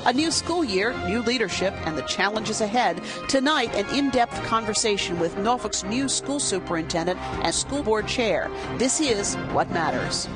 A new school year, new leadership, and the challenges ahead. Tonight, an in-depth conversation with Norfolk's new school superintendent and school board chair. This is What Matters.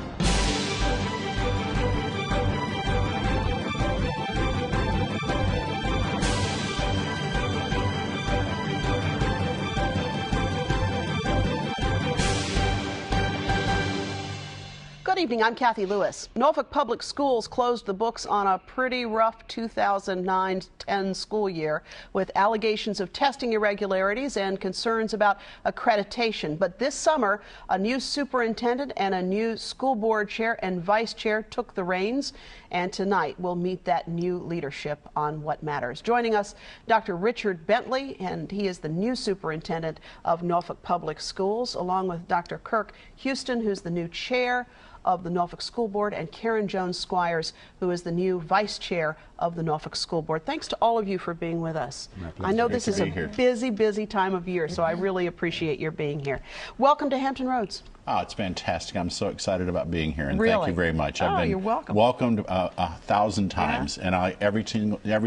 Good evening, I'm Cathy Lewis. Norfolk Public Schools closed the books on a pretty rough 2009-10 school year with allegations of testing irregularities and concerns about accreditation. But this summer, a new superintendent and a new school board chair and vice chair took the reins. And tonight, we'll meet that new leadership on What Matters. Joining us, Dr. Richard Bentley, and he is the new superintendent of Norfolk Public Schools, along with Dr. Kirk Houston, who's the new chair of the Norfolk School Board, and Karen Jones Squires, who is the new vice chair of the Norfolk School Board. Thanks to all of you for being with us. I know this is a busy time of year, so I really appreciate your being here. Welcome to Hampton Roads. Oh, it's fantastic. I'm so excited about being here, and really? Thank you very much. I've been you're welcome. Welcomed 1,000 times, and every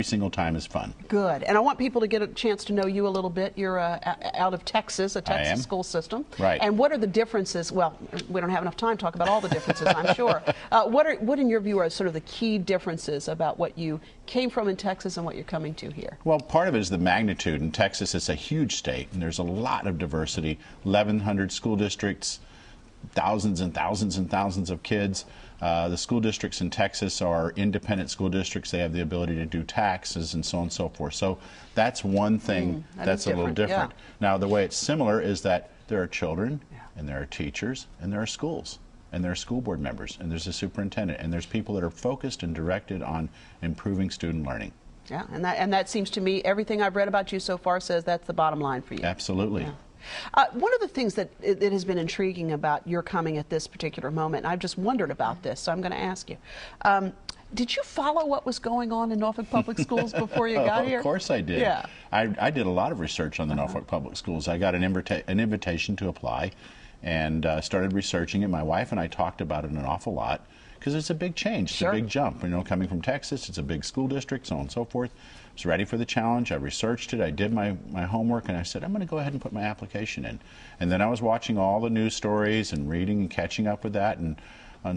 single time is fun. Good. And I want people to get a chance to know you a little bit. You're out of Texas, a Texas school system. Right. And what are the differences? Well, we don't have enough time to talk about all the differences, I'm sure. What in your view are sort of the key differences about what you came from in Texas and what you're coming to here? Well, part of it is the magnitude. In Texas, it's a huge state, and there's a lot of diversity. 1,100 school districts, thousands and thousands and thousands of kids. The school districts in Texas are independent school districts. They have the ability to do taxes and so on and so forth. So that's one thing that's a little different. Yeah. Now, the way it's similar is that there are children, and there are teachers, and there are schools, and there are school board members, and there's a superintendent, and there's people that are focused and directed on improving student learning. Yeah, and that seems to me, everything I've read about you so far says that's the bottom line for you. Absolutely. Yeah. One of the things that it has been intriguing about your coming at this particular moment, and I've just wondered about this, so I'm going to ask you. Did you follow what was going on in Norfolk Public Schools before you got here? Of course I did. Yeah. I did a lot of research on the Norfolk Public Schools. I got an invitation to apply and started researching it. My wife and I talked about it an awful lot because it's a big change. It's a big jump. You know, coming from Texas, it's a big school district, so on and so forth. I was ready for the challenge. I researched it. I did my homework, and I said, I'm going to go ahead and put my application in. And then I was watching all the news stories and reading and catching up with that and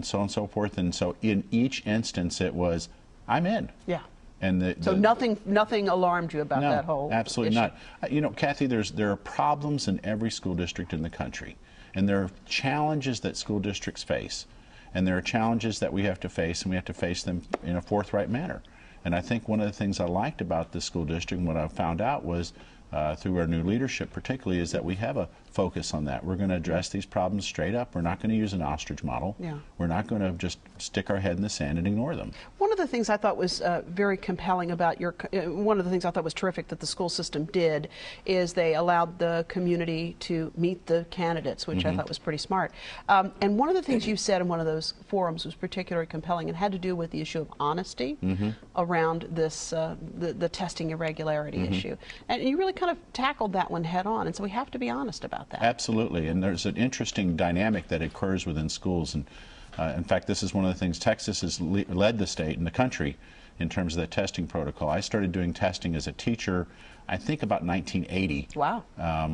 so on and so forth. And so in each instance, it was, I'm in. Yeah. And so nothing alarmed you about that whole absolutely issue? Not. You know, Cathy, there are problems in every school district in the country. And there are challenges that school districts face. And there are challenges that we have to face, and we have to face them in a forthright manner. And I think one of the things I liked about this school district and what I found out was through our new leadership particularly is that we have a focus on that. We're going to address these problems straight up. We're not going to use an ostrich model. Yeah. We're not going to just stick our head in the sand and ignore them. One of the things I thought was very compelling about one of the things I thought was terrific that the school system did is they allowed the community to meet the candidates, which I thought was pretty smart. And one of the things you said in one of those forums was particularly compelling and had to do with the issue of honesty around this the testing irregularity issue. And you really kind of tackled that one head on, and so we have to be honest about that. Absolutely, and there's an interesting dynamic that occurs within schools, and in fact, this is one of the things. Texas has led the state and the country in terms of the testing protocol. I started doing testing as a teacher, I think about 1980. Wow.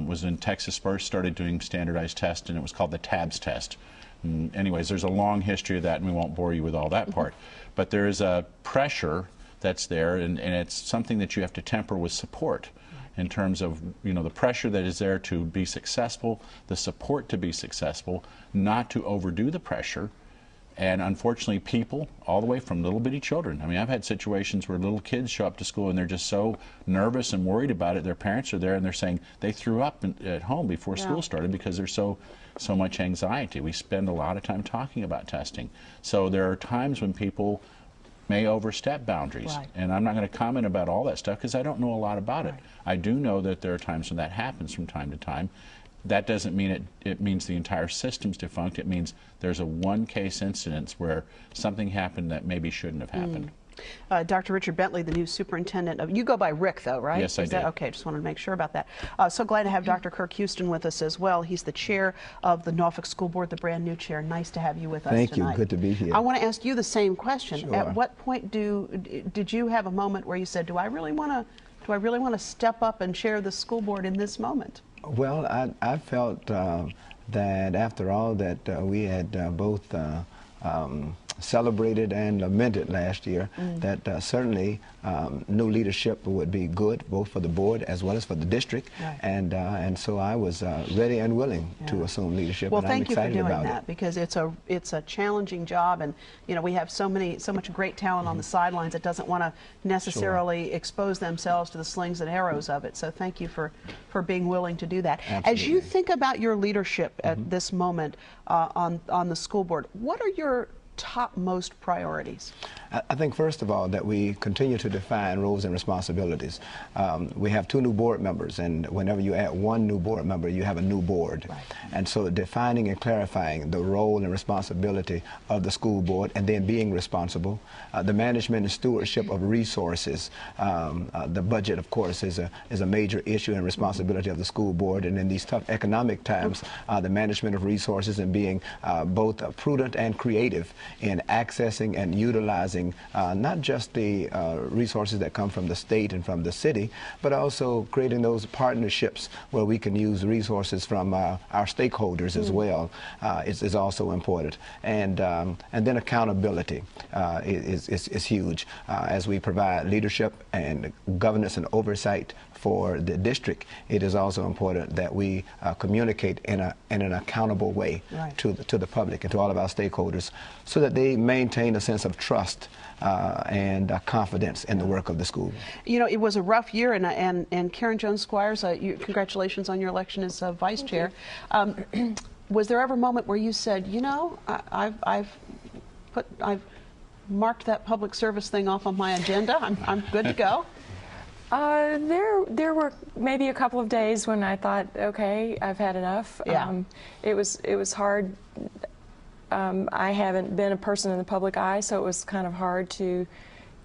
Was when Texas first started doing standardized tests, and it was called the TABS test. And anyways, there's a long history of that, and we won't bore you with all that part. But there is a pressure that's there, and it's something that you have to temper with support. In terms of, you know, the pressure that is there to be successful, the support to be successful, not to overdo the pressure, and unfortunately people, all the way from little bitty children. I mean, I've had situations where little kids show up to school and they're just so nervous and worried about it. Their parents are there and they're saying they threw up at home before school started because there's so much anxiety. We spend a lot of time talking about testing. So there are times when people may overstep boundaries. Right. And I'm not going to comment about all that stuff because I don't know a lot about it. I do know that there are times when that happens from time to time. That doesn't mean it means the entire system's defunct. It means there's a one-case incidence where something happened that maybe shouldn't have happened. Dr. Richard Bentley, the new superintendent of, you go by Rick though, right? Yes, I do. Okay, just wanted to make sure about that. So glad to have Dr. Kirk Houston with us as well. He's the chair of the Norfolk School Board, the brand new chair. Nice to have you with us tonight. Thank you, good to be here. I want to ask you the same question. Sure. At what point did you have a moment where you said, do I really want to step up and chair the school board in this moment? Well, I felt that after all that we had both celebrated and lamented last year, that certainly new leadership would be good, both for the board as well as for the district. Right. And so I was ready and willing to assume leadership. Well, and thank I'm you for excited doing about that, because it's a challenging job, and you know, we have so much great talent on the sidelines that doesn't want to necessarily expose themselves to the slings and arrows of it. So thank you for being willing to do that. Absolutely. As you think about your leadership at this moment on the school board, what are your topmost priorities? I think, first of all, that we continue to define roles and responsibilities. We have 2 new board members, and whenever you add 1 new board member, you have a new board. Right. And so defining and clarifying the role and responsibility of the school board, and then being responsible. The management and stewardship of resources. The budget, of course, is a major issue and responsibility of the school board, and in these tough economic times, the management of resources and being both prudent and creative in accessing and utilizing not just the resources that come from the state and from the city, but also creating those partnerships where we can use resources from our stakeholders as well is also important. And then accountability is huge as we provide leadership and governance and oversight for the district. It is also important that we communicate in an accountable way to the public and to all of our stakeholders, so that they maintain a sense of trust and confidence in the work of the school. You know, it was a rough year, and Karen Jones Squires, congratulations on your election as vice chair. Was there ever a moment where you said, you know, I've marked that public service thing off on my agenda, I'm good to go? There were maybe a couple of days when I thought, okay, I've had enough. Yeah. It was hard. I haven't been a person in the public eye, so it was kind of hard to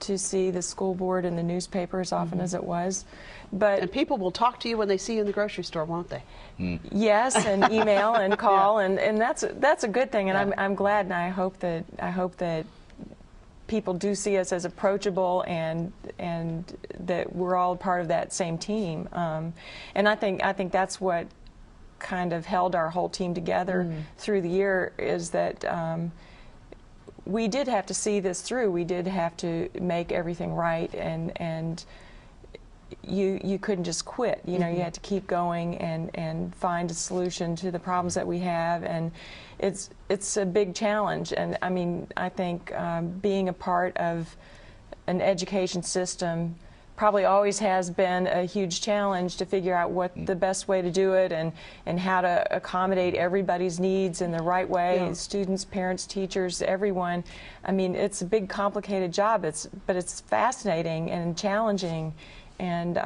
see the school board in the newspaper as often as it was. And people will talk to you when they see you in the grocery store, won't they? Yes, and email and call, and that's a good thing, and I'm glad, and I hope that people do see us as approachable, and that we're all part of that same team. And I think that's what kind of held our whole team together through the year, is that we did have to see this through. We did have to make everything right, and you couldn't just quit. You know, you had to keep going and find a solution to the problems that we have, and it's a big challenge. And I mean, I think being a part of an education system probably always has been a huge challenge to figure out what the best way to do it, and how to accommodate everybody's needs in the right way, students, parents, teachers, everyone. I mean, it's a big, complicated job, but it's fascinating and challenging. And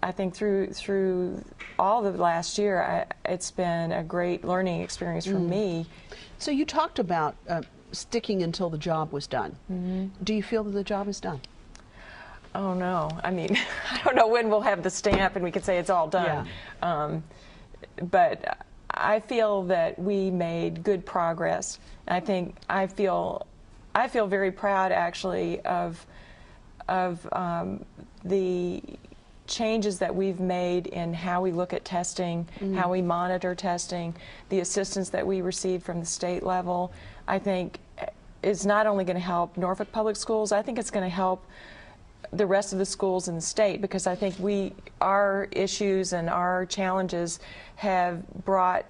I think through all the last year, it's been a great learning experience for me. So you talked about sticking until the job was done. Do you feel that the job is done? Oh no, I mean, I don't know when we'll have the stamp and we can say it's all done. But I feel that we made good progress. I think I feel very proud, actually, of the changes that we've made in how we look at testing, how we monitor testing, the assistance that we receive from the state level. I think is not only going to help Norfolk Public Schools, I think it's going to help the rest of the schools in the state, because I think our issues and our challenges have brought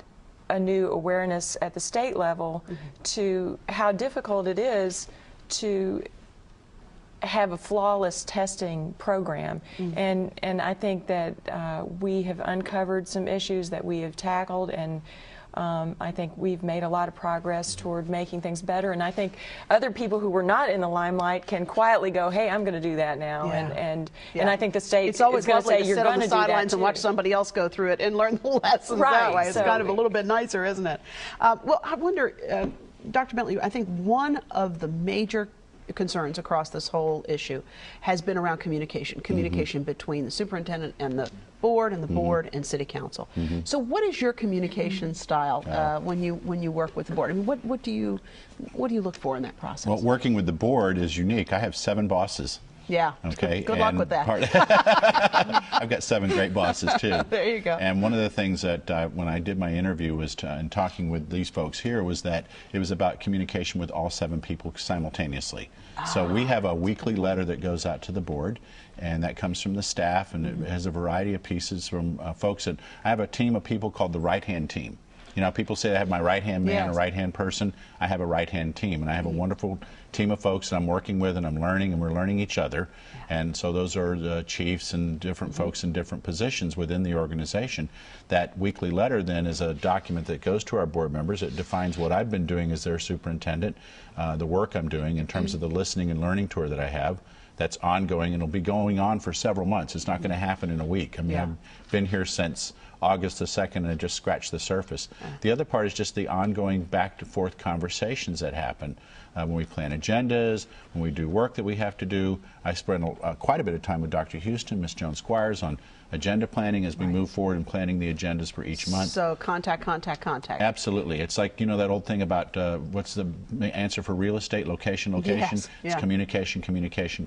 a new awareness at the state level to how difficult it is to have a flawless testing program. And I think that we have uncovered some issues that we have tackled, and I think we've made a lot of progress toward making things better. And I think other people who were not in the limelight can quietly go, hey, I'm going to do that now. And I think the state it's always is going to say, you're sit going on to the do that sidelines and watch somebody else go through it and learn the lessons that way. It's kind of a little bit nicer, isn't it? Well, I wonder, Dr. Bentley, I think one of the major concerns across this whole issue has been around communication between the superintendent and the board, and the board and city council. So what is your communication style when you work with the board? I mean, what do you look for in that process? Well, working with the board is unique. I have 7 bosses. Yeah. Okay. Good luck with that. I've got 7 great bosses too. There you go. And one of the things that when I did my interview was and talking with these folks here was that it was about communication with all 7 people simultaneously. So we have a weekly letter that goes out to the board, and that comes from the staff, and it has a variety of pieces from folks. And I have a team of people called the right-hand team. You know, people say I have my right-hand man, a right-hand person. I have a right-hand team, and I have a wonderful team of folks that I'm working with, and I'm learning, and we're learning each other. And so those are the chiefs and different folks in different positions within the organization. That weekly letter then is a document that goes to our board members. It defines what I've been doing as their superintendent, the work I'm doing in terms of the listening and learning tour that I have. That's ongoing, and it'll be going on for several months. It's not going to happen in a week. I mean, I've been here since August the 2nd, and I just scratched the surface. The other part is just the ongoing back-to-forth conversations that happen when we plan agendas, when we do work that we have to do. I spend quite a bit of time with Dr. Houston, Ms. Jones Squires, on agenda planning as we move forward and planning the agendas for each month. So contact. Absolutely. It's like, you know, that old thing about what's the answer for real estate? Location. Yes. It's communication.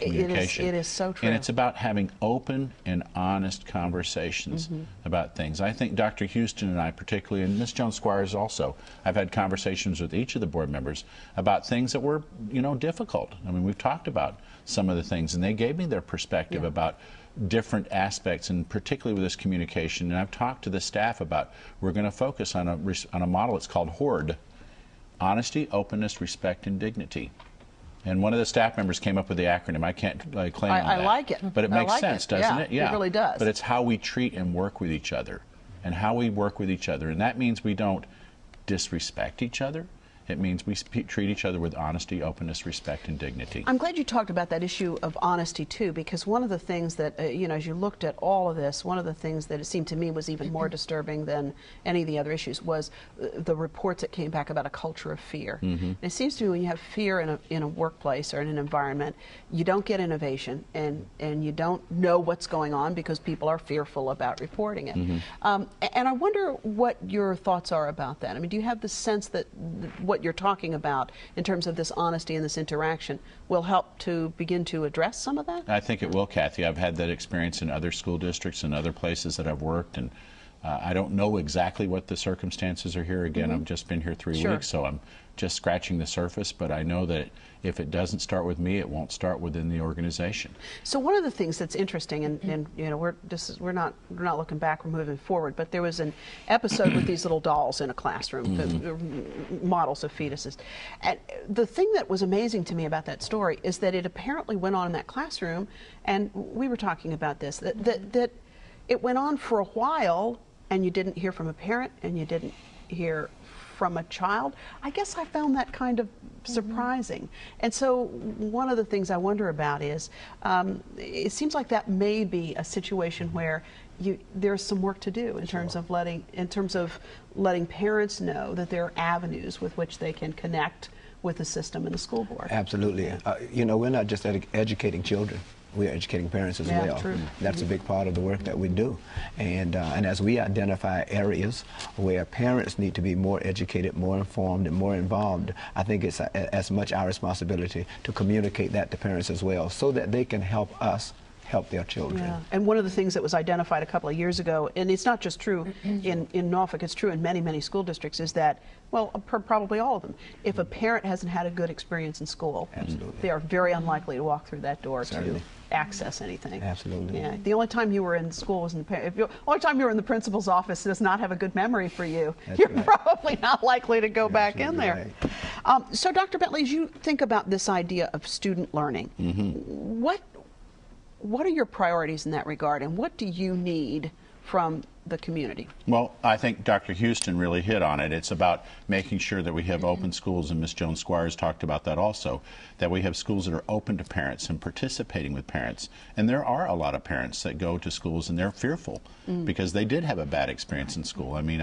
It is so true. And it's about having open and honest conversations about things. I think Dr. Houston and I particularly, and Ms. Jones Squires also, I've had conversations with each of the board members about things that were, you know, difficult. I mean, we've talked about some of the things, and they gave me their perspective about different aspects, and particularly with this communication. And I've talked to the staff about, we're going to focus on a model. It's called HORD: honesty, openness, respect, and dignity. And one of the staff members came up with the acronym. I can't claim on that. I like it. But it makes sense, doesn't it? Yeah, it really does. But it's how we treat and work with each other, and how we work with each other. And that means we don't disrespect each other. It means we treat each other with honesty, openness, respect, and dignity. I'm glad you talked about that issue of honesty, too, because one of the things that, you know, as you looked at all of this, one of the things that it seemed to me was even more disturbing than any of the other issues was the reports that came back about a culture of fear. And it seems to me when you have fear in a workplace or in an environment, you don't get innovation, and you don't know what's going on because people are fearful about reporting it. And I wonder what your thoughts are about that. I mean, do you have the sense that what you're talking about in terms of this honesty and this interaction will help to begin to address some of that? I think it will, Kathy. I've had that experience in other school districts and other places that I've worked, and I don't know exactly what the circumstances are here. Again, I've just been here 3 weeks, so I'm just scratching the surface, but I know that if it doesn't start with me, it won't start within the organization. So one of the things that's interesting, and you know, we're not looking back, we're moving forward, but there was an episode with these little dolls in a classroom, models of fetuses. And the thing that was amazing to me about that story is that it apparently went on in that classroom, and we were talking about this, that it went on for a while, and you didn't hear from a parent, and you didn't hear from a child. I guess I found that kind of surprising. And so one of the things I wonder about is, it seems like that may be a situation where there's some work to do in terms of letting parents know that there are avenues with which they can connect with the system and the school board. Absolutely. You know, we're not just educating children. We're educating parents as well. True. That's a big part of the work that we do. And as we identify areas where parents need to be more educated, more informed, and more involved, I think it's as much our responsibility to communicate that to parents as well, so that they can help us help their children. Yeah. And one of the things that was identified a couple of years ago, and it's not just true in Norfolk, it's true in many, many school districts, is that, well, probably all of them, if a parent hasn't had a good experience in school, they are very unlikely to walk through that door to access anything. Absolutely. Yeah. The only time you were in school was in the only time you were in the principal's office does not have a good memory for you. You're probably not likely to go back in there. So, Dr. Bentley, as you think about this idea of student learning, what are your priorities in that regard, and what do you need from the community? Well, I think Dr. Houston really hit on it. It's about making sure that we have open schools, and Ms. Jones Squires talked about that also, that we have schools that are open to parents and participating with parents. And there are a lot of parents that go to schools and they're fearful because they did have a bad experience in school. I mean,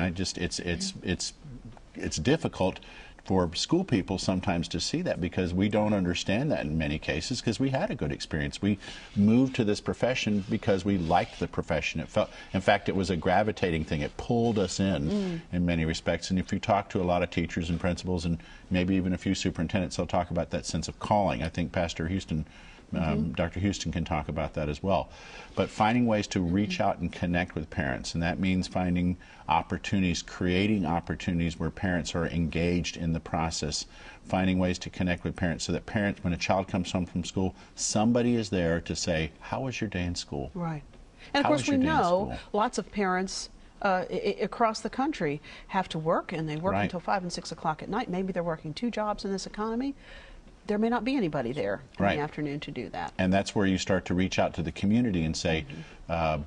it's difficult for school people sometimes to see that, because we don't understand that in many cases, because we had a good experience. We moved to this profession because we liked the profession. It felt, in fact, it was a gravitating thing. It pulled us in many respects. And if you talk to a lot of teachers and principals and maybe even a few superintendents, they'll talk about that sense of calling. I think Pastor Houston, Dr. Houston can talk about that as well. But finding ways to reach out and connect with parents, and that means finding opportunities, creating opportunities where parents are engaged in the process, finding ways to connect with parents so that parents, when a child comes home from school, somebody is there to say, how was your day in school? Right. And of course we know lots of parents across the country have to work, and they work until 5 and 6 o'clock at night. Maybe they're working 2 jobs in this economy. There may not be anybody there in the afternoon to do that. And that's where you start to reach out to the community and say,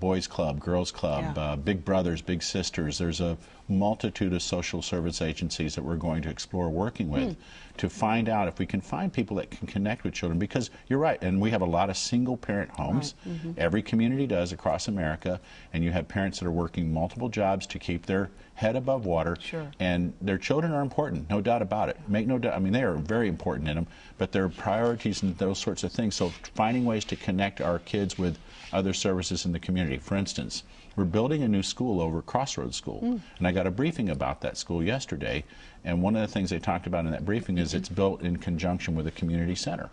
boys club, girls club, big brothers, big sisters. There's a multitude of social service agencies that we're going to explore working with to find out if we can find people that can connect with children. Because you're right, and we have a lot of single parent homes. Every community does across America, and you have parents that are working multiple jobs to keep their head above water. And their children are important, no doubt about it. Make no doubt, I mean, they are very important in them, but their priorities and those sorts of things. So finding ways to connect our kids with other services in the community. For instance, we're building a new school over Crossroads School, and I got a briefing about that school yesterday, and one of the things they talked about in that briefing is it's built in conjunction with a community center.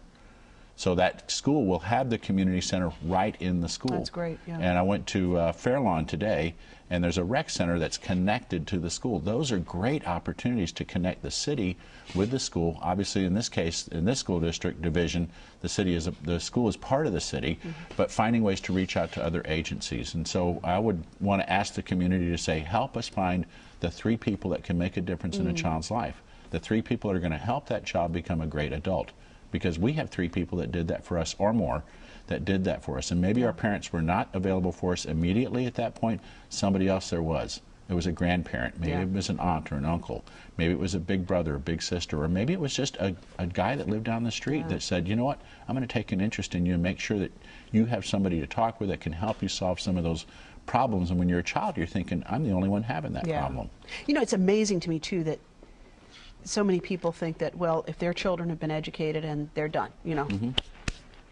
So that school will have the community center right in the school. That's great, yeah. And I went to Fairlawn today, and there's a rec center that's connected to the school. Those are great opportunities to connect the city with the school. Obviously, in this case, in this school district division, the school is part of the city, but finding ways to reach out to other agencies. And so I would want to ask the community to say, help us find the 3 people that can make a difference in a child's life. The 3 people that are going to help that child become a great adult. Because we have 3 people that did that for us, or more, that did that for us. And maybe our parents were not available for us immediately at that point. Somebody else there was. It was a grandparent. Maybe it was an aunt or an uncle. Maybe it was a big brother or big sister. Or maybe it was just a guy that lived down the street that said, you know what, I'm going to take an interest in you and make sure that you have somebody to talk with that can help you solve some of those problems. And when you're a child, you're thinking, I'm the only one having that problem. You know, it's amazing to me, too, that so many people think that, well, if their children have been educated and they're done, you know,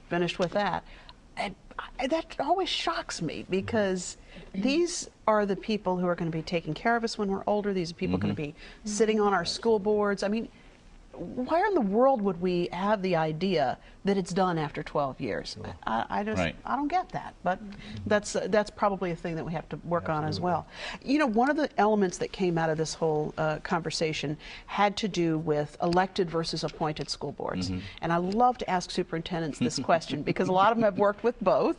finished with that. And that always shocks me, because these are the people who are going to be taking care of us when we're older. These are people going to be sitting on our school boards. I mean, why in the world would we have the idea that it's done after 12 years? I don't get that, but that's probably a thing that we have to work on as well. You know, one of the elements that came out of this whole conversation had to do with elected versus appointed school boards. And I love to ask superintendents this question, because a lot of them have worked with both.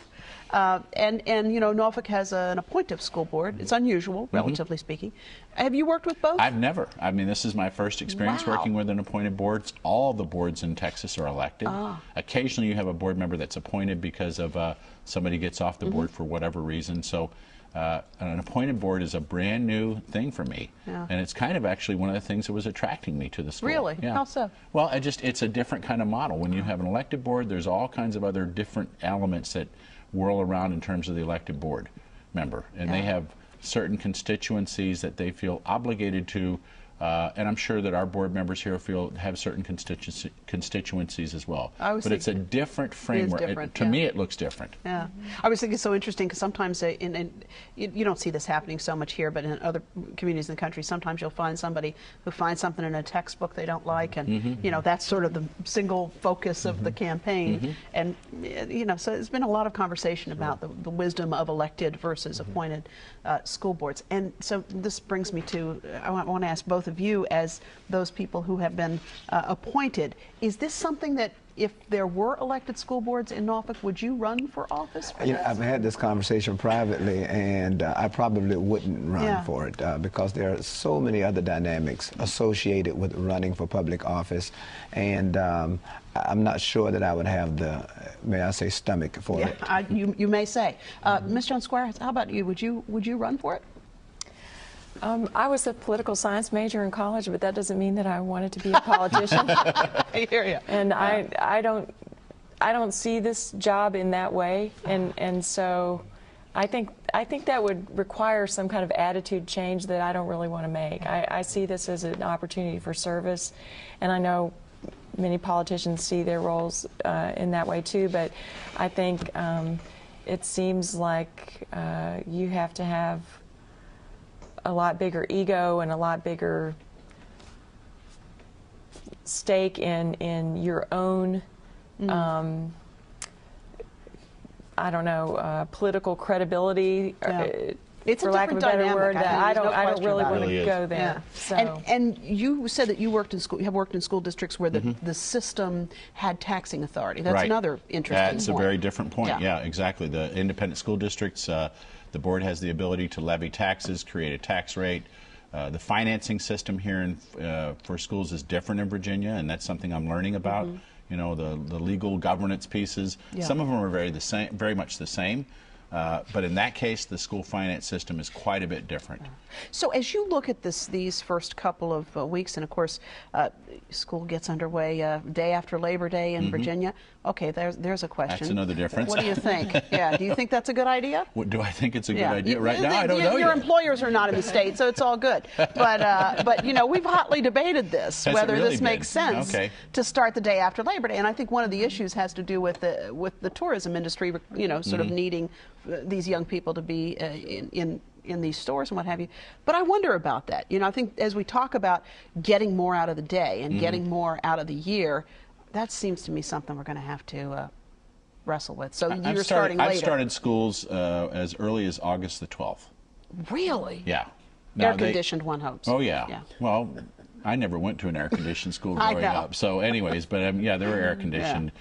And you know, Norfolk has an appointive school board. It's unusual, relatively speaking. Have you worked with both? I've never. I mean, this is my first experience working with an appointed board. All the boards in Texas are elected. Occasionally you have a board member that's appointed because of somebody gets off the board for whatever reason. So an appointed board is a brand new thing for me. And it's kind of actually one of the things that was attracting me to the school. Really? How so? Well, it's a different kind of model. When you have an elected board, there's all kinds of other different elements that whirl around in terms of the elected board member. And they have certain constituencies that they feel obligated to, and I'm sure that our board members here have certain constituencies as well. But it's a different framework. To me, it looks different. I was thinking it's so interesting, because sometimes you don't see this happening so much here, but in other communities in the country, sometimes you'll find somebody who finds something in a textbook they don't like, and you know, that's sort of the single focus of the campaign. And you know, so there's been a lot of conversation about the wisdom of elected versus appointed school boards. And so this brings me to, I want to ask both of you, as those people who have been appointed, is this something that, if there were elected school boards in Norfolk, would you run for office? I've had this conversation privately, and I probably wouldn't run for it, because there are so many other dynamics associated with running for public office, and I'm not sure that I would have the, may I say, stomach for it. You may say. Ms. Jones Squires, how about you? Would you run for it? I was a political science major in college, but that doesn't mean that I wanted to be a politician. I hear you. And I don't see this job in that way, and so I think that would require some kind of attitude change that I don't really want to make. I see this as an opportunity for service, and I know many politicians see their roles in that way too, but I think it seems like you have to have a lot bigger ego and a lot bigger stake in your own I don't know, political credibility, it's for a lack of a better dynamic, word, that I don't really want Really to is. go there. So. And you said that you have worked in school districts where the system had taxing authority. That's Right. another interesting That's point. a very different point. Yeah. Yeah, exactly. The independent school districts, the board has the ability to levy taxes, create a tax rate. The financing system here for schools is different in Virginia, and that's something I'm learning about. You know, the legal governance pieces. Yeah. Some of them are very much the same. But in that case, the school finance system is quite a bit different. So as you look at these first couple of weeks, and of course, school gets underway day after Labor Day in Virginia. Okay, there's a question. That's another difference. What do you think? Yeah, do you think that's a good idea? What, do I think it's a good idea? Right now, I don't know Your yet. employers are not in the state, so it's all good. But you know, we've hotly debated this, Has it whether really this been? makes sense Okay. to start the day after Labor Day. And I think one of the issues has to do with the tourism industry, you know, sort of needing these young people to be in these stores and what have you. But I wonder about that. You know, I think as we talk about getting more out of the day and getting more out of the year, that seems to me something we're going to have to wrestle with. So you're starting later. I've started schools as early as August the 12th. Really? Yeah. Air-conditioned, one hopes. Oh, yeah. Well, I never went to an air-conditioned school I growing know. up. So anyways, but yeah, they were air-conditioned.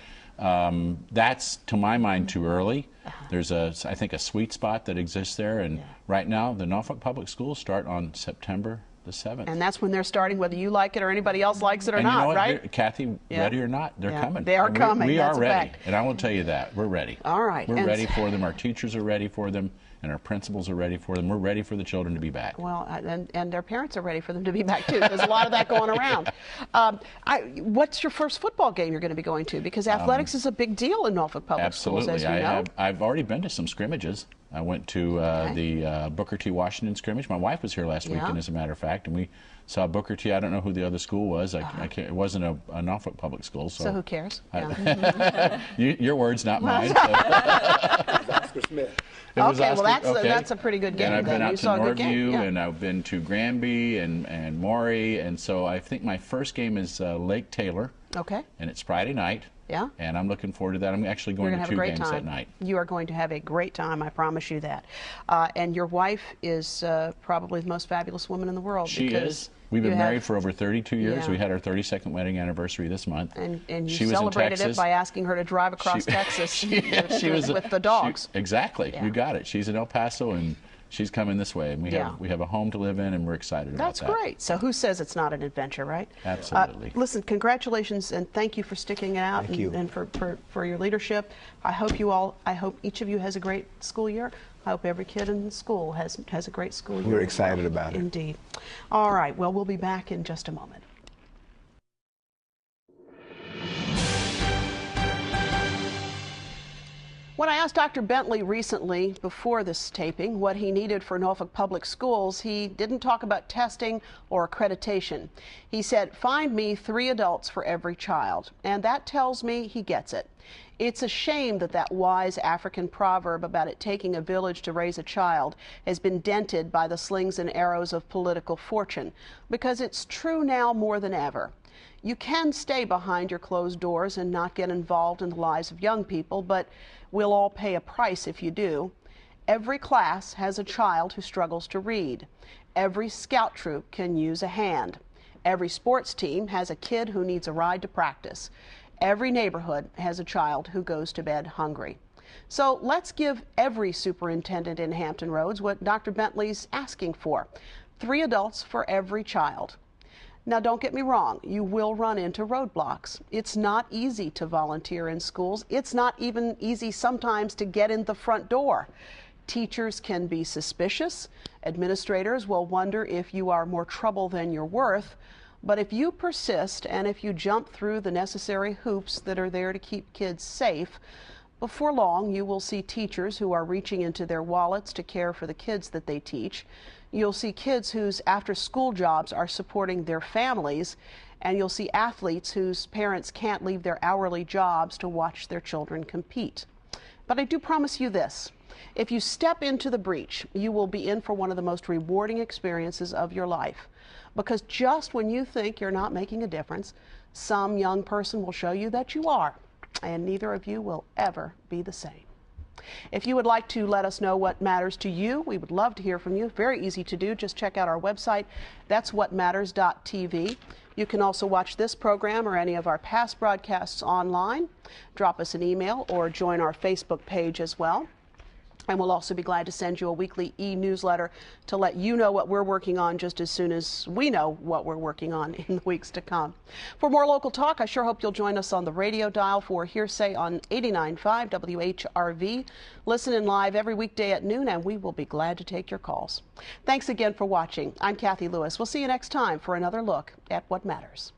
That's, to my mind, too early. There's, I think, a sweet spot that exists there. And right now, the Norfolk Public Schools start on September the 7th. And that's when they're starting, whether you like it or anybody else likes it or And not, you know what, right? Kathy, ready or not, they're coming. They are And coming. We That's are a ready. fact. And I will tell you that. We're ready. All right. We're And ready for them. Our teachers are ready for them. And our principals are ready for them. We're ready for the children to be back. Well, and their parents are ready for them to be back, too. There's a lot of that going around. What's your first football game you're going to be going to? Because athletics is a big deal in Norfolk Public Schools, as you know. I've already been to some scrimmages. I went to the Booker T. Washington scrimmage. My wife was here last weekend, as a matter of fact, and we saw Booker T. I don't know who the other school was. I can't, it wasn't a Norfolk Public School. So who cares? Your words, not mine. Okay, well, that's a pretty good game. And I've been out to Norview, yeah. and I've been to Granby and Maury, and so I think my first game is Lake Taylor. Okay. And it's Friday night. Yeah. And I'm looking forward to that. I'm actually going to 2 games that night. You are going to have a great time, I promise you that. And your wife is probably the most fabulous woman in the world. She is. We've been married for over 32 years. Yeah. We had our 32nd wedding anniversary this month. And you she celebrated was in Texas. it by asking her to drive across Texas with the dogs. Exactly. Yeah. You got it. She's in El Paso, and she's coming this way. And we have a home to live in, and we're excited about that. That's great. So who says it's not an adventure, right? Absolutely. Listen, congratulations, and thank you for sticking it out and for your leadership. I hope each of you has a great school year. I hope every kid in the school has a great school year. We're excited about it. Indeed. All right. Well, we'll be back in just a moment. When I asked Dr. Bentley recently, before this taping, what he needed for Norfolk Public Schools, he didn't talk about testing or accreditation. He said, "Find me 3 adults for every child." And that tells me he gets it. It's a shame that wise African proverb about it taking a village to raise a child has been dented by the slings and arrows of political fortune, because it's true now more than ever. You can stay behind your closed doors and not get involved in the lives of young people, but we'll all pay a price if you do. Every class has a child who struggles to read. Every scout troop can use a hand. Every sports team has a kid who needs a ride to practice. Every neighborhood has a child who goes to bed hungry. So let's give every superintendent in Hampton Roads what Dr. Bentley's asking for: 3 adults for every child. Now, don't get me wrong, you will run into roadblocks. It's not easy to volunteer in schools. It's not even easy sometimes to get in the front door. Teachers can be suspicious. Administrators will wonder if you are more trouble than you're worth. But if you persist and if you jump through the necessary hoops that are there to keep kids safe, Before long, you will see teachers who are reaching into their wallets to care for the kids that they teach. You'll see kids whose after-school jobs are supporting their families, and you'll see athletes whose parents can't leave their hourly jobs to watch their children compete. But I do promise you this. If you step into the breach, you will be in for one of the most rewarding experiences of your life. Because just when you think you're not making a difference, some young person will show you that you are, and neither of you will ever be the same. If you would like to let us know what matters to you, we would love to hear from you. Very easy to do. Just check out our website. That's whatmatters.tv. You can also watch this program or any of our past broadcasts online. Drop us an email or join our Facebook page as well. And we'll also be glad to send you a weekly e-newsletter to let you know what we're working on just as soon as we know what we're working on in the weeks to come. For more local talk, I sure hope you'll join us on the radio dial for Hearsay on 89.5 WHRV. Listen in live every weekday at noon, and we will be glad to take your calls. Thanks again for watching. I'm Cathy Lewis. We'll see you next time for another look at what matters.